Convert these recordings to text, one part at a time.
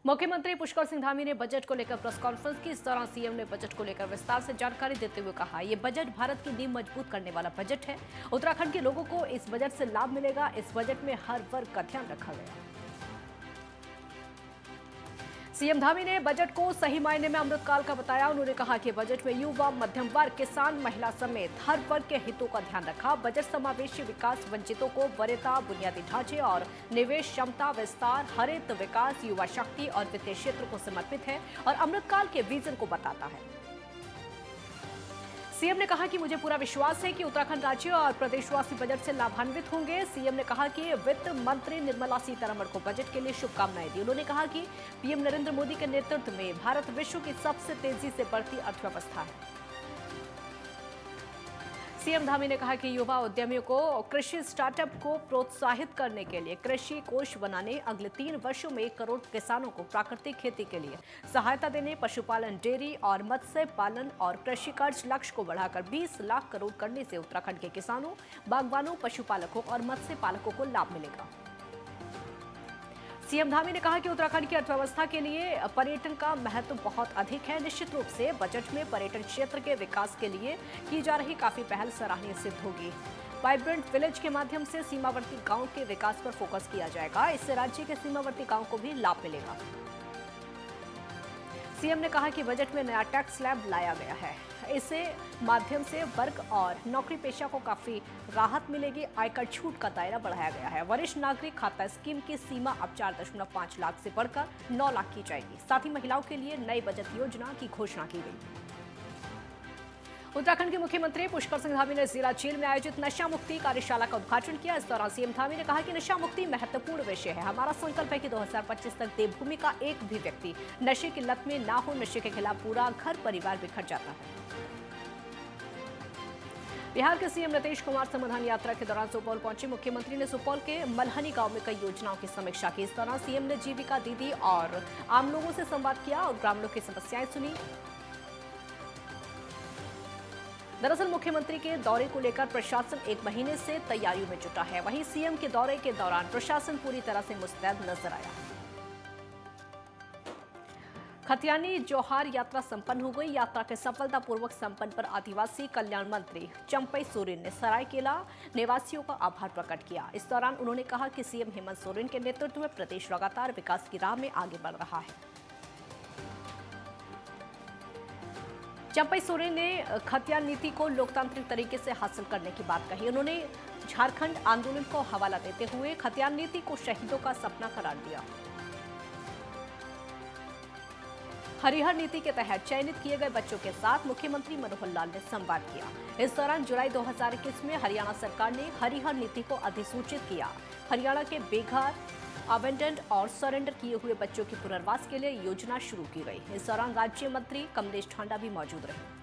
मुख्यमंत्री पुष्कर सिंह धामी ने बजट को लेकर प्रेस कॉन्फ्रेंस की। इस दौरान सीएम ने बजट को लेकर विस्तार से जानकारी देते हुए कहा, ये बजट भारत की नींव मजबूत करने वाला बजट है। उत्तराखंड के लोगों को इस बजट से लाभ मिलेगा। इस बजट में हर वर्ग का ध्यान रखा गया। सीएम धामी ने बजट को सही मायने में अमृतकाल का बताया। उन्होंने कहा कि बजट में युवा, मध्यम वर्ग, किसान, महिला समेत हर वर्ग के हितों का ध्यान रखा। बजट समावेशी विकास, वंचितों को वरीयता, बुनियादी ढांचे और निवेश क्षमता विस्तार, हरित विकास, युवा शक्ति और वित्तीय क्षेत्र को समर्पित है और अमृतकाल के विजन को बताता है। सीएम ने कहा कि मुझे पूरा विश्वास है कि उत्तराखंड राज्य और प्रदेशवासी बजट से लाभान्वित होंगे। सीएम ने कहा कि वित्त मंत्री निर्मला सीतारमण को बजट के लिए शुभकामनाएं दी। उन्होंने कहा कि पीएम नरेंद्र मोदी के नेतृत्व में भारत विश्व की सबसे तेजी से बढ़ती अर्थव्यवस्था है। सीएम धामी ने कहा कि युवा उद्यमियों को कृषि स्टार्टअप को प्रोत्साहित करने के लिए कृषि कोष बनाने, अगले 3 वर्षों में 1 करोड़ किसानों को प्राकृतिक खेती के लिए सहायता देने, पशुपालन, डेयरी और मत्स्य पालन और कृषि कर्ज लक्ष्य को बढ़ाकर 20 लाख करोड़ करने से उत्तराखंड के किसानों, बागवानों, पशुपालकों और मत्स्य पालकों को लाभ मिलेगा। सीएम धामी ने कहा कि उत्तराखंड की अर्थव्यवस्था के लिए पर्यटन का महत्व बहुत अधिक है। निश्चित रूप से बजट में पर्यटन क्षेत्र के विकास के लिए की जा रही काफी पहल सराहनीय सिद्ध होगी। वाइब्रेंट विलेज के माध्यम से सीमावर्ती गांव के विकास पर फोकस किया जाएगा। इससे राज्य के सीमावर्ती गांव को भी लाभ मिलेगा। सीएम ने कहा कि बजट में नया टैक्स स्लैब लाया गया है। इससे माध्यम से वर्ग और नौकरी पेशा को काफी राहत मिलेगी। आयकर छूट का दायरा बढ़ाया गया है। वरिष्ठ नागरिक खाता स्कीम की सीमा अब 4.5 लाख से बढ़कर 9 लाख की जाएगी। साथ ही महिलाओं के लिए नई बचत योजना की घोषणा की गई। उत्तराखंड के मुख्यमंत्री पुष्कर सिंह धामी ने जिला जेल में आयोजित नशा मुक्ति कार्यशाला का उद्घाटन किया। इस दौरान सीएम धामी ने कहा कि नशा मुक्ति महत्वपूर्ण विषय है। हमारा संकल्प है कि 2025 तक देवभूमि का एक भी व्यक्ति नशे की लत में ना हो। नशे के खिलाफ पूरा घर परिवार बिखर जाता है। बिहार के सीएम नीतीश कुमार समाधान यात्रा के दौरान सुपौल पहुंचे। मुख्यमंत्री ने सुपौल के मलहनी गांव में कई योजनाओं की समीक्षा की। इस दौरान सीएम ने जीविका दीदी और आम लोगों से संवाद किया और ग्रामीणों की समस्याएं सुनी। दरअसल मुख्यमंत्री के दौरे को लेकर प्रशासन 1 महीने से तैयारियों में जुटा है। वहीं सीएम के दौरे के दौरान प्रशासन पूरी तरह से मुस्तैद नजर आया। खतियानी जोहार यात्रा संपन्न हो गई। यात्रा के सफलतापूर्वक संपन्न पर आदिवासी कल्याण मंत्री चंपई सोरेन ने सरायकेला निवासियों का आभार प्रकट किया। इस दौरान उन्होंने कहा कि सीएम हेमंत सोरेन के नेतृत्व में प्रदेश लगातार विकास की राह में आगे बढ़ रहा है। चंपई सोरेन ने खतियान नीति को लोकतांत्रिक तरीके से हासिल करने की बात कही। उन्होंने झारखंड आंदोलन को हवाला देते हुए खतियान नीति को शहीदों का सपना करार दिया। हरिहर नीति के तहत चयनित किए गए बच्चों के साथ मुख्यमंत्री मनोहर लाल ने संवाद किया। इस दौरान जुलाई 2021 में हरियाणा सरकार ने हरिहर नीति को अधिसूचित किया। हरियाणा के बेघर, अबेंडेंड और सरेंडर किए हुए बच्चों के पुनर्वास के लिए योजना शुरू की गई। इस दौरान राज्य मंत्री कमलेश ठांडा भी मौजूद रहे।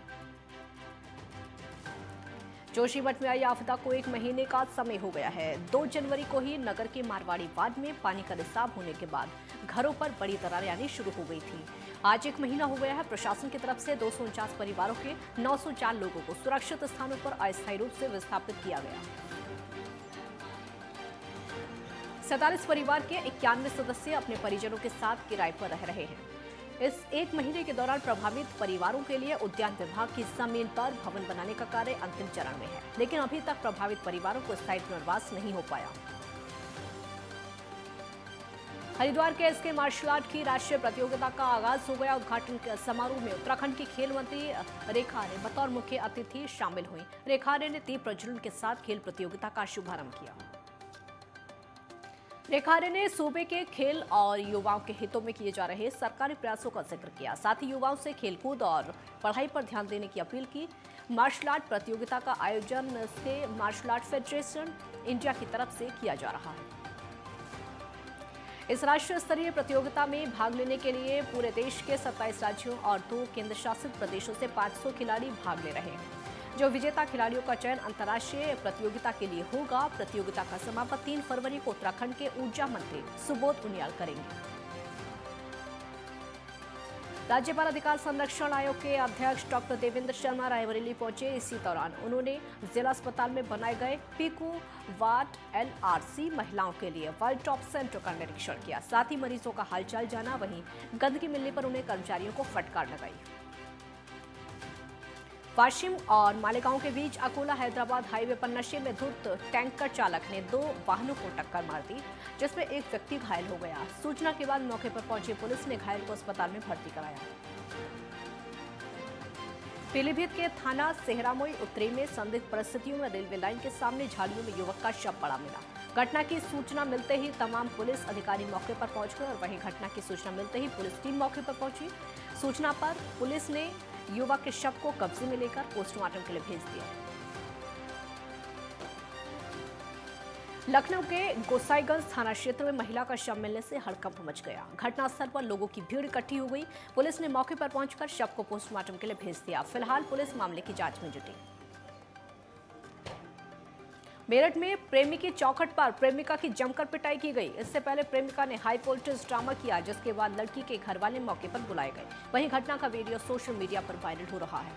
जोशीमठ में आई आपदा को 1 महीने का समय हो गया है। 2 जनवरी को ही नगर के मारवाड़ी वार्ड में पानी का रिसाव होने के बाद घरों पर बड़ी दरारें आनी शुरू हो गई थी। आज 1 महीना हो गया है। प्रशासन की तरफ से 249 परिवारों के 904 लोगों को सुरक्षित स्थानों पर अस्थायी रूप से विस्थापित किया गया। 47 परिवार के 91 सदस्य अपने परिजनों के साथ किराए पर रह रहे हैं। इस 1 महीने के दौरान प्रभावित परिवारों के लिए उद्यान विभाग की जमीन पर भवन बनाने का कार्य अंतिम चरण में है, लेकिन अभी तक प्रभावित परिवारों को स्थायी पुनर्वास नहीं हो पाया। हरिद्वार के एसके मार्शल आर्ट की राष्ट्रीय प्रतियोगिता का आगाज हो गया। उद्घाटन समारोह में उत्तराखंड की खेल मंत्री रेखा आर्य बतौर मुख्य अतिथि शामिल हुई। रेखा आर्य ने तीव्र प्रज्वलन के साथ खेल प्रतियोगिता का शुभारंभ किया। रेखा आर्य ने सूबे के खेल और युवाओं के हितों में किए जा रहे सरकारी प्रयासों का जिक्र किया। साथ ही युवाओं से खेलकूद और पढ़ाई पर ध्यान देने की अपील की। मार्शल आर्ट प्रतियोगिता का आयोजन से मार्शल आर्ट फेडरेशन इंडिया की तरफ से किया जा रहा है। इस राष्ट्रीय स्तरीय प्रतियोगिता में भाग लेने के लिए पूरे देश के 27 राज्यों और 2 केंद्र शासित प्रदेशों से 500 खिलाड़ी भाग ले रहे हैं। जो विजेता खिलाड़ियों का चयन अंतर्राष्ट्रीय प्रतियोगिता के लिए होगा। प्रतियोगिता का समापन 3 फरवरी को उत्तराखंड के ऊर्जा मंत्री सुबोध उनियाल करेंगे। राज्यपाल अधिकार संरक्षण आयोग के अध्यक्ष डॉक्टर देवेंद्र शर्मा रायबरेली पहुंचे। इसी दौरान उन्होंने जिला अस्पताल में बनाए गए पीकू वार्ड LRC महिलाओं के लिए वन स्टॉप सेंटर का निरीक्षण किया। साथ ही मरीजों का हालचाल जाना। वहीं गंदगी मिलने पर उन्हें कर्मचारियों को फटकार लगाई। वाशिम और मालेगांव के बीच अकोला हैदराबाद हाईवे पर नशे में धुत टैंकर चालक ने 2 वाहनों को टक्कर मार दी, जिसमें एक व्यक्ति घायल हो गया। सूचना के बाद मौके पर पहुंची पुलिस ने घायल को अस्पताल में भर्ती कराया। पीलीभीत के थाना सेहरामोई उत्तरी में संदिग्ध परिस्थितियों में रेलवे लाइन के सामने झाड़ियों में युवक का शव पड़ा मिला। घटना की सूचना मिलते ही तमाम पुलिस अधिकारी मौके पर पहुंच गए और वहीं घटना की सूचना मिलते ही पुलिस टीम मौके पर पहुंची। सूचना पर पुलिस ने युवक के शव को कब्जे में लेकर पोस्टमार्टम के लिए भेज दिया। लखनऊ के गोसाईगंज थाना क्षेत्र में महिला का शव मिलने से हड़कंप मच गया। घटनास्थल पर लोगों की भीड़ इकट्ठी हो गई। पुलिस ने मौके पर पहुंचकर शव को पोस्टमार्टम के लिए भेज दिया। फिलहाल पुलिस मामले की जांच में जुटी। मेरठ में प्रेमी की चौखट पर प्रेमिका की जमकर पिटाई की गई। इससे पहले प्रेमिका ने हाई वोल्टेज ड्रामा किया, जिसके बाद लड़की के घर वाले मौके पर बुलाए गए। वहीं घटना का वीडियो सोशल मीडिया पर वायरल हो रहा है।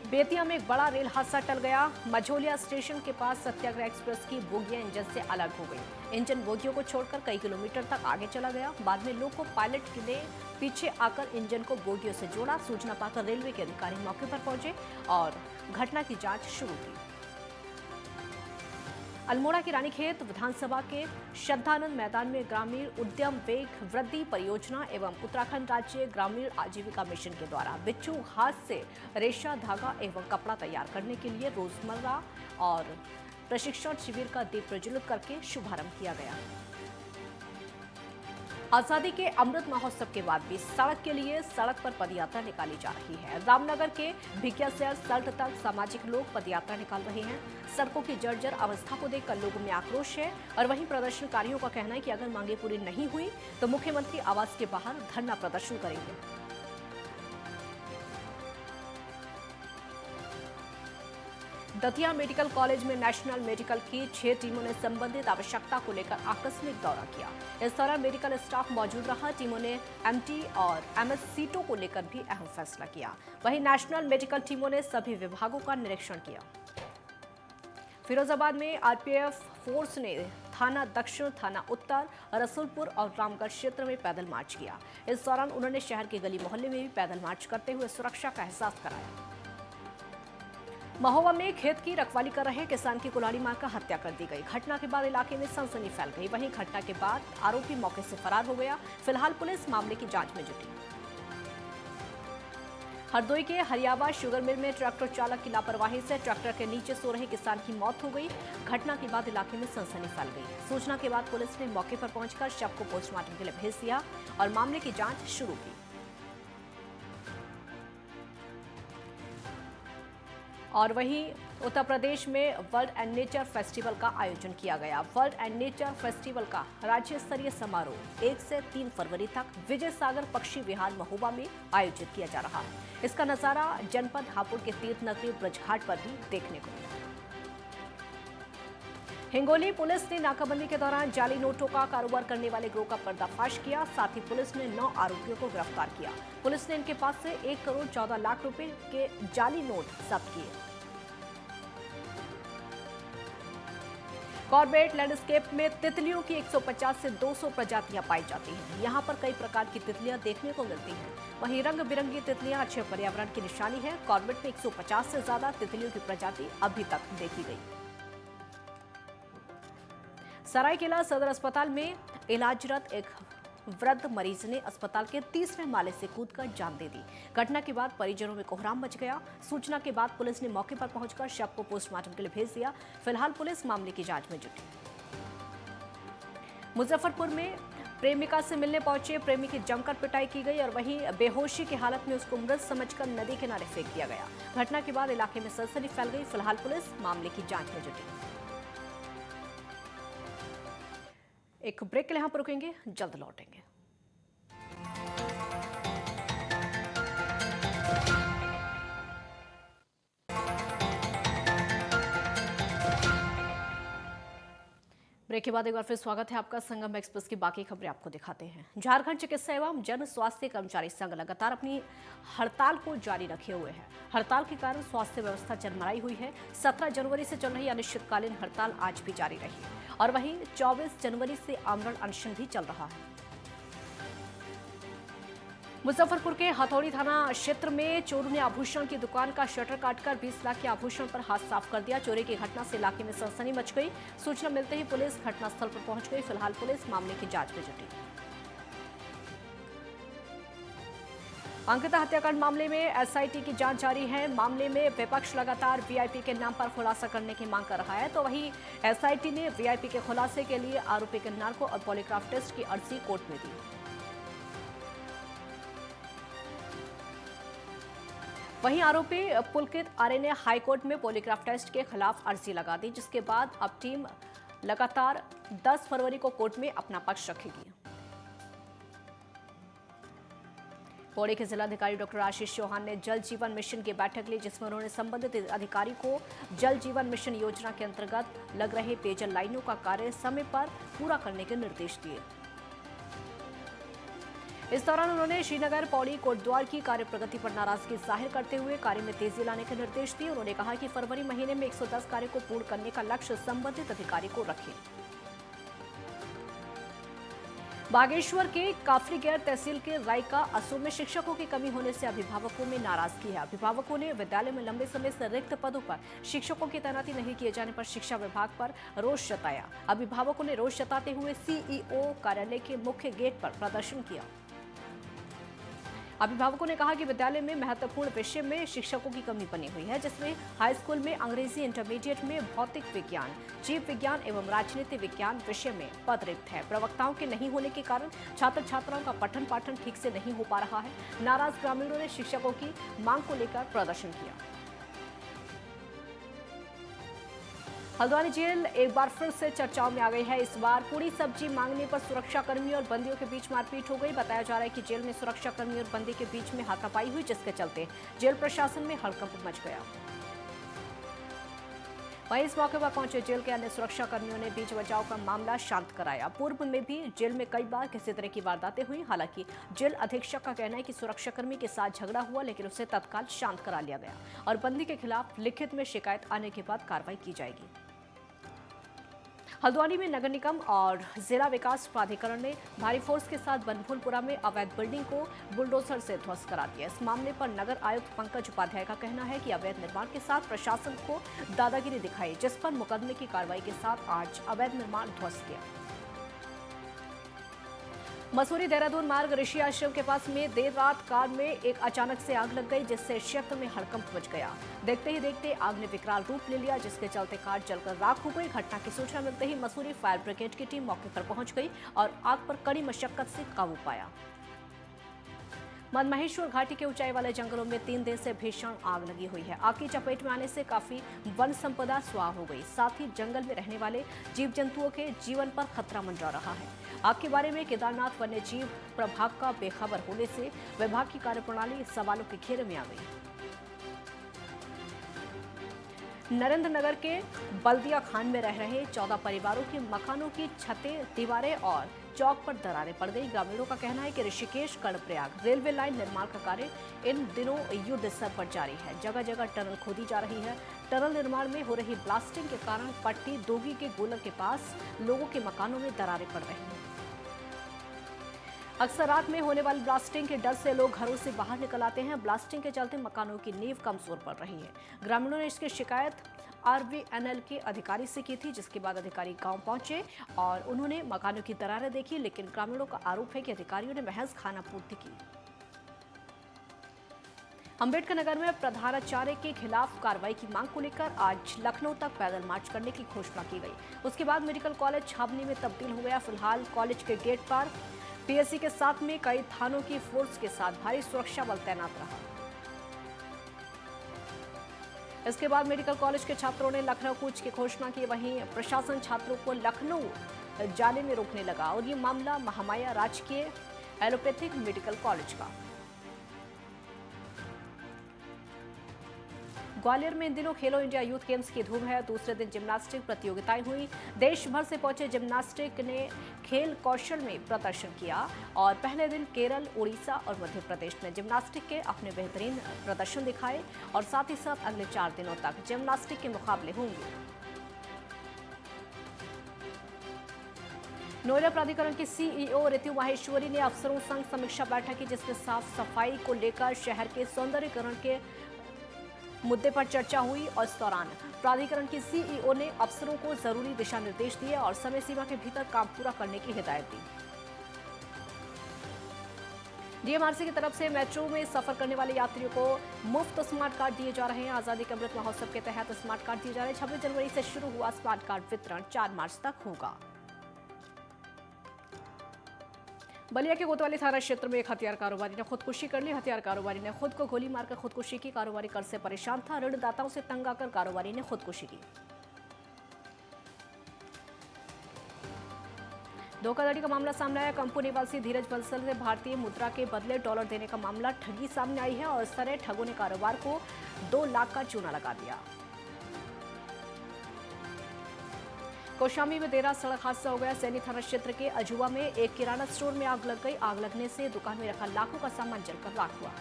बेतिया में एक बड़ा रेल हादसा टल गया। मझोलिया स्टेशन के पास सत्याग्रह एक्सप्रेस की बोगियां इंजन से अलग हो गई। इंजन बोगियों को छोड़कर कई किलोमीटर तक आगे चला गया। बाद में लोको पायलट ने पीछे आकर इंजन को बोगियों से जोड़ा। सूचना पाकर रेलवे के अधिकारी मौके पर पहुंचे और घटना की जांच शुरू की। अल्मोड़ा की रानीखेत विधानसभा के श्रद्धानंद मैदान में ग्रामीण उद्यम वेग वृद्धि परियोजना एवं उत्तराखंड राज्य ग्रामीण आजीविका मिशन के द्वारा बिच्छू घास से रेशा, धागा एवं कपड़ा तैयार करने के लिए रोजमर्रा और प्रशिक्षण शिविर का दीप प्रज्वलित करके शुभारंभ किया गया। आजादी के अमृत महोत्सव के बाद भी सड़क के लिए सड़क पर पदयात्रा निकाली जा रही है। रामनगर के भिकियासैर सल्ट तक सामाजिक लोग पदयात्रा निकाल रहे हैं। सड़कों की जर्जर अवस्था को देखकर लोगों में आक्रोश है और वहीं प्रदर्शनकारियों का कहना है कि अगर मांगे पूरी नहीं हुई तो मुख्यमंत्री आवास के बाहर धरना प्रदर्शन करेंगे। दतिया मेडिकल कॉलेज में नेशनल मेडिकल की 6 टीमों ने संबंधित आवश्यकता को लेकर आकस्मिक दौरा किया। इस दौरान मेडिकल स्टाफ मौजूद रहा। टीमों ने MT और MS सीटों को लेकर भी अहम फैसला किया। वहीं नेशनल मेडिकल टीमों ने सभी विभागों का निरीक्षण किया। फिरोजाबाद में RPF फोर्स ने थाना दक्षिण, थाना उत्तर, रसूलपुर और रामगढ़ क्षेत्र में पैदल मार्च किया। इस दौरान उन्होंने शहर के गली मोहल्ले में भी पैदल मार्च करते हुए सुरक्षा का एहसास कराया। महोबा में खेत की रखवाली कर रहे किसान की कुल्हाड़ी मारकर हत्या कर दी गई। घटना के बाद इलाके में सनसनी फैल गई। वहीं घटना के बाद आरोपी मौके से फरार हो गया। फिलहाल पुलिस मामले की जांच में जुटी। हरदोई के हरियावा शुगर मिल में ट्रैक्टर चालक की लापरवाही से ट्रैक्टर के नीचे सो रहे किसान की मौत हो गई। घटना के बाद इलाके में सनसनी फैल गई। सूचना के बाद पुलिस ने मौके पर पहुंचकर शव को पोस्टमार्टम के लिए भेज दिया और मामले की जांच शुरू की। और वहीं उत्तर प्रदेश में वर्ल्ड एंड नेचर फेस्टिवल का आयोजन किया गया। वर्ल्ड एंड नेचर फेस्टिवल का राज्य स्तरीय समारोह 1 से 3 फरवरी तक विजय सागर पक्षी विहार महोबा में आयोजित किया जा रहा है। इसका नजारा जनपद हापुड़ के तीर्थ नगरी ब्रजघाट पर भी देखने को मिला। हिंगोली पुलिस ने नाकाबंदी के दौरान जाली नोटों का कारोबार करने वाले गिरोह का पर्दाफाश किया। साथ ही पुलिस ने 9 आरोपियों को गिरफ्तार किया। पुलिस ने इनके पास से 1 करोड़ 14 लाख रुपए के जाली नोट जब्त किए। कॉर्बेट लैंडस्केप में तितलियों की 150 से 200 प्रजातियां पाई जाती हैं। यहाँ पर कई प्रकार की तितलियां देखने को मिलती हैं। वहीं रंग बिरंगी तितलियां अच्छे पर्यावरण की निशानी है। कॉर्बेट में 150 से ज्यादा तितलियों की प्रजाति अभी तक देखी गई। सरायकेला सदर अस्पताल में इलाजरत एक वृद्ध मरीज ने अस्पताल के 3रे माले से कूदकर जान दे दी। घटना के बाद परिजनों में कोहराम मच गया। सूचना के बाद पुलिस ने मौके पर पहुंचकर शव को पोस्टमार्टम के लिए भेज दिया। फिलहाल पुलिस मामले की जांच में जुटी। मुजफ्फरपुर में प्रेमिका से मिलने पहुंचे प्रेमी की जमकर पिटाई की गई और वहीं बेहोशी की हालत में उसको मृत समझकर नदी किनारे फेंक दिया गया। घटना के बाद इलाके में सनसनी फैल गई। फिलहाल पुलिस मामले की जांच में जुटी। एक ब्रेक के लिए यहां पर रुकेंगे, जल्द लौटेंगे। ब्रेक के बाद एक बार फिर स्वागत है आपका। संगम एक्सप्रेस की बाकी खबरें आपको दिखाते हैं। झारखंड चिकित्सा एवं जन स्वास्थ्य कर्मचारी संघ लगातार अपनी हड़ताल को जारी रखे हुए हैं। हड़ताल के कारण स्वास्थ्य व्यवस्था चरमराई हुई है। 17 जनवरी से चल रही अनिश्चितकालीन हड़ताल आज भी जारी रही और वहीं 24 जनवरी से आमरण अनशन भी चल रहा है। मुजफ्फरपुर के हथौड़ी थाना क्षेत्र में चोरों ने आभूषण की दुकान का शटर काटकर 20 लाख के आभूषण पर हाथ साफ कर दिया। चोरी की घटना से इलाके में सनसनी मच गई। सूचना मिलते ही पुलिस घटनास्थल पर पहुंच गई। फिलहाल पुलिस मामले की जांच में जुटी। अंकिता हत्याकांड मामले में एसआईटी की जांच जारी है। मामले में विपक्ष लगातार वीआईपी के नाम पर खुलासा करने की मांग कर रहा है, तो वहीं एसआईटी ने वीआईपी के खुलासे के लिए आरोपी के नार्को और पॉलीग्राफ टेस्ट की अर्जी कोर्ट में दी। वहीं आरोपी पुलकित आर्य ने हाईकोर्ट में पॉलीग्राफ टेस्ट के खिलाफ अर्जी लगा दी, जिसके बाद अब टीम लगातार 10 फरवरी को कोर्ट में अपना पक्ष रखेगी। पौड़ी के जिलाधिकारी डॉक्टर आशीष चौहान ने जल जीवन मिशन की बैठक ली, जिसमें उन्होंने संबंधित अधिकारी को जल जीवन मिशन योजना के अंतर्गत लग रहे पेयजल लाइनों का कार्य समय पर पूरा करने के निर्देश दिए। इस दौरान उन्होंने श्रीनगर पौड़ी कोटद्वार की कार्य प्रगति पर नाराजगी जाहिर करते हुए कार्य में तेजी लाने के निर्देश दिए। उन्होंने कहा कि फरवरी महीने में 110 कार्य को पूर्ण करने का लक्ष्य संबंधित अधिकारी को रखें। बागेश्वर के काफलीगैर तहसील के रायका असू में शिक्षकों की कमी होने से अभिभावकों में नाराजगी है। अभिभावकों ने विद्यालय में लंबे समय से रिक्त पदों पर शिक्षकों की तैनाती नहीं किए जाने पर शिक्षा विभाग पर रोष जताया। अभिभावकों ने रोष जताते हुए सीईओ कार्यालय के मुख्य गेट पर प्रदर्शन किया। अभिभावकों ने कहा कि विद्यालय में महत्वपूर्ण विषय में शिक्षकों की कमी बनी हुई है, जिसमें हाई स्कूल में अंग्रेजी, इंटरमीडिएट में भौतिक विज्ञान, जीव विज्ञान एवं राजनीति विज्ञान विषय में पद रिक्त है। प्रवक्ताओं के नहीं होने के कारण छात्र छात्राओं का पठन पाठन ठीक से नहीं हो पा रहा है। नाराज ग्रामीणों ने शिक्षकों की मांग को लेकर प्रदर्शन किया। हल्द्वानी जेल एक बार फिर से चर्चाओं में आ गई है। इस बार पूरी सब्जी मांगने पर सुरक्षाकर्मी और बंदियों के बीच मारपीट हो गई। बताया जा रहा है कि जेल में सुरक्षाकर्मी और बंदी के बीच में हाथापाई हुई, जिसके चलते जेल प्रशासन में हड़कंप मच गया। वहीं इस मौके पर पहुंचे जेल के अन्य सुरक्षाकर्मियों ने बीच बचाव का मामला शांत कराया। पूर्व में भी जेल में कई बार किसी तरह की वारदातें हुई। हालांकि जेल अधीक्षक का कहना है कि सुरक्षाकर्मी के साथ झगड़ा हुआ, लेकिन उसे तत्काल शांत करा लिया गया और बंदी के खिलाफ लिखित में शिकायत आने के बाद कार्रवाई की जाएगी। हल्द्वानी में नगर निगम और जिला विकास प्राधिकरण ने भारी फोर्स के साथ बनभूलपुरा में अवैध बिल्डिंग को बुलडोजर से ध्वस्त करा दिया। इस मामले पर नगर आयुक्त पंकज उपाध्याय का कहना है कि अवैध निर्माण के साथ प्रशासन को दादागिरी दिखाई, जिस पर मुकदमे की कार्रवाई के साथ आज अवैध निर्माण ध्वस्त किया। मसूरी देहरादून मार्ग ऋषि आश्रम के पास में देर रात कार में एक अचानक से आग लग गई, जिससे क्षेत्र में हड़कंप मच गया। देखते ही देखते आग ने विकराल रूप ले लिया, जिसके चलते कार जलकर राख हो गई। घटना की सूचना मिलते ही मसूरी फायर ब्रिगेड की टीम मौके पर पहुंच गई और आग पर कड़ी मशक्कत से काबू पाया। मनमहेश्वर घाटी के ऊंचाई वाले जंगलों में 3 दिन से भीषण आग लगी हुई है। आग की चपेट में आने से काफी वन संपदा स्वाह हो गई, साथ ही जंगल में रहने वाले जीव जंतुओं के जीवन पर खतरा मंडरा रहा है। आग के बारे में केदारनाथ वन्य जीव प्रभाग का बेखबर होने से विभाग की कार्यप्रणाली सवालों के घेरे में आ गई। नरेंद्र नगर के बल्दिया खान में रह रहे 14 परिवारों के मकानों की छतें, दीवारें और चौक पर दरारें पड़ गई। ग्रामीणों का कहना है कि ऋषिकेश कर्णप्रयाग रेलवे लाइन निर्माण का कार्य इन दिनों युद्ध स्तर पर जारी है। जगह जगह टनल खोदी जा रही है। टनल निर्माण में हो रही ब्लास्टिंग के कारण पट्टी दोगी के गोलर के पास लोगों के मकानों में दरारें पड़ रही हैं। अक्सर रात में होने वाली ब्लास्टिंग के डर से लोग घरों से बाहर निकल आते हैं। ब्लास्टिंग के चलते मकानों की नींव कमजोर पड़ रही है। ग्रामीणों ने इसकी शिकायत आरवीएनएल के अधिकारी से की थी, जिसके बाद अधिकारी गांव पहुंचे और उन्होंने मकानों की दरारें देखी, लेकिन ग्रामीणों का आरोप है कि अधिकारियों ने महज खानापूर्ति की। अंबेडकर नगर में प्रधानाचार्य के खिलाफ कार्रवाई की मांग को लेकर आज लखनऊ तक पैदल मार्च करने की घोषणा की गई। उसके बाद मेडिकल कॉलेज छावनी में तब्दील हो गया। फिलहाल कॉलेज के गेट पर पीएससी के साथ में कई थानों की फोर्स के साथ भारी सुरक्षा बल तैनात रहा। इसके बाद मेडिकल कॉलेज के छात्रों ने लखनऊ कूच की घोषणा की। वहीं प्रशासन छात्रों को लखनऊ जाने में रोकने लगा और ये मामला महामाया राजकीय एलोपैथिक मेडिकल कॉलेज का। ग्वालियर में इन दिनों खेलो इंडिया यूथ गेम्स की धूम है। दूसरे दिन जिम्नास्टिक प्रतियोगिताएं हुई। देश भर से पहुंचे जिम्नास्टिक ने खेल कौशल में प्रदर्शन किया और पहले दिन केरल, उड़ीसा और मध्य प्रदेश ने जिम्नास्टिक के अपने बेहतरीन प्रदर्शन दिखाए और साथ ही साथ अगले 4 दिनों तक जिम्नास्टिक के मुकाबले होंगे। नोएडा प्राधिकरण की सीईओ ऋतु माहेश्वरी ने अफसरों संग समीक्षा बैठक की, जिसमें साफ सफाई को लेकर शहर के सौंदर्यीकरण के मुद्दे पर चर्चा हुई और इस दौरान प्राधिकरण की सीईओ ने अफसरों को जरूरी दिशा निर्देश दिए और समय सीमा के भीतर काम पूरा करने की हिदायत दी। डीएमआरसी की तरफ से मेट्रो में सफर करने वाले यात्रियों को मुफ्त स्मार्ट कार्ड दिए जा रहे हैं। आजादी का अमृत महोत्सव के तहत स्मार्ट कार्ड दिए जा रहे हैं। 26 जनवरी से शुरू हुआ स्मार्ट कार्ड वितरण 4 मार्च तक होगा। बलिया के कोतवाली थाना क्षेत्र में एक हथियार कारोबारी ने खुदकुशी कर ली। हथियार कारोबारी ने खुद को गोली मारकर खुदकुशी की। कारोबारी कर्ज से परेशान था। ऋणदाताओं से तंग आकर कारोबारी ने खुदकुशी की। धोखाधड़ी का मामला सामने आया। कंपू निवासी धीरज बंसल ने भारतीय मुद्रा के बदले डॉलर देने का मामला ठगी सामने आई है और इस तरह ठगों ने कारोबार को 2 लाख का चूना लगा दिया। कौशाम्बी में देर रात सड़क हादसा हो गया। सैनी थाना क्षेत्र के अजुआ में एक किराना स्टोर में आग लग गई। आग लगने से दुकान में रखा लाखों का सामान जलकर राख हुआ।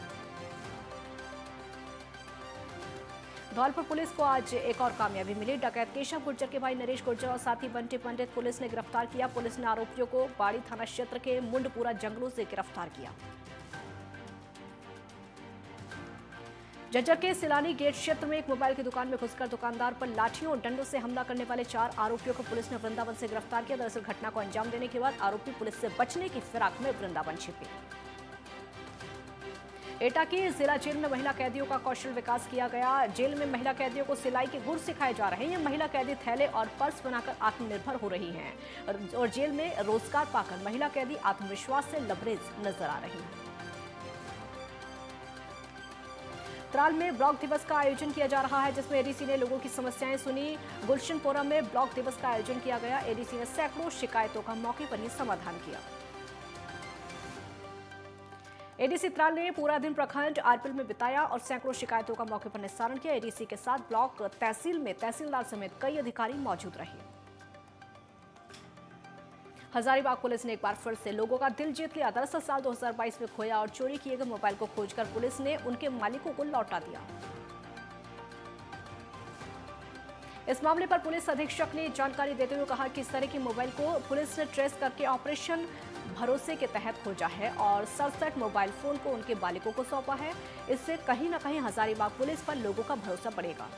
धौलपुर पुलिस को आज एक और कामयाबी मिली। डकैत केशव गुर्जर के भाई नरेश गुर्जर और साथी बंटी पंडित पुलिस ने गिरफ्तार किया। पुलिस ने आरोपियों को बाड़ी थाना क्षेत्र के मुंडपुरा जंगलों से गिरफ्तार किया। झज्जर के सिलानी गेट क्षेत्र में एक मोबाइल की दुकान में घुसकर दुकानदार पर लाठियों और डंडों से हमला करने वाले 4 आरोपियों को पुलिस ने वृंदावन से गिरफ्तार किया। दरअसल घटना को अंजाम देने के बाद आरोपी पुलिस से बचने की फिराक में वृंदावन छिपे। एटा की जिला जेल में महिला कैदियों का कौशल विकास किया गया। जेल में महिला कैदियों को सिलाई के गुर सिखाए जा रहे हैं। ये महिला कैदी थैले और पर्स बनाकर आत्मनिर्भर हो रही हैं और जेल में रोजगार पाकर महिला कैदी आत्मविश्वास से लबरेज नजर आ रही हैं। त्राल में ब्लॉक दिवस का आयोजन किया जा रहा है, जिसमें एडीसी ने लोगों की समस्याएं सुनी। गुलशनपुरा में ब्लॉक दिवस का आयोजन किया गया। एडीसी ने सैकड़ों शिकायतों का मौके पर ही समाधान किया। एडीसी त्राल ने पूरा दिन प्रखंड आरपीएल में बिताया और सैकड़ों शिकायतों का मौके पर निस्तारण किया। एडीसी के साथ ब्लॉक तहसील में तहसीलदार समेत कई अधिकारी मौजूद रहे। हजारीबाग पुलिस ने एक बार फिर से लोगों का दिल जीत लिया। दरअसल साल 2022 में खोया और चोरी किए गए मोबाइल को खोजकर पुलिस ने उनके मालिकों को लौटा दिया। इस मामले पर पुलिस अधीक्षक ने जानकारी देते हुए कहा कि इस तरह के मोबाइल को पुलिस ने ट्रेस करके ऑपरेशन भरोसे के तहत खोजा है और 67 मोबाइल फोन को उनके मालिकों को सौंपा है। इससे कहीं न कहीं हजारीबाग पुलिस पर लोगों का भरोसा बढ़ेगा।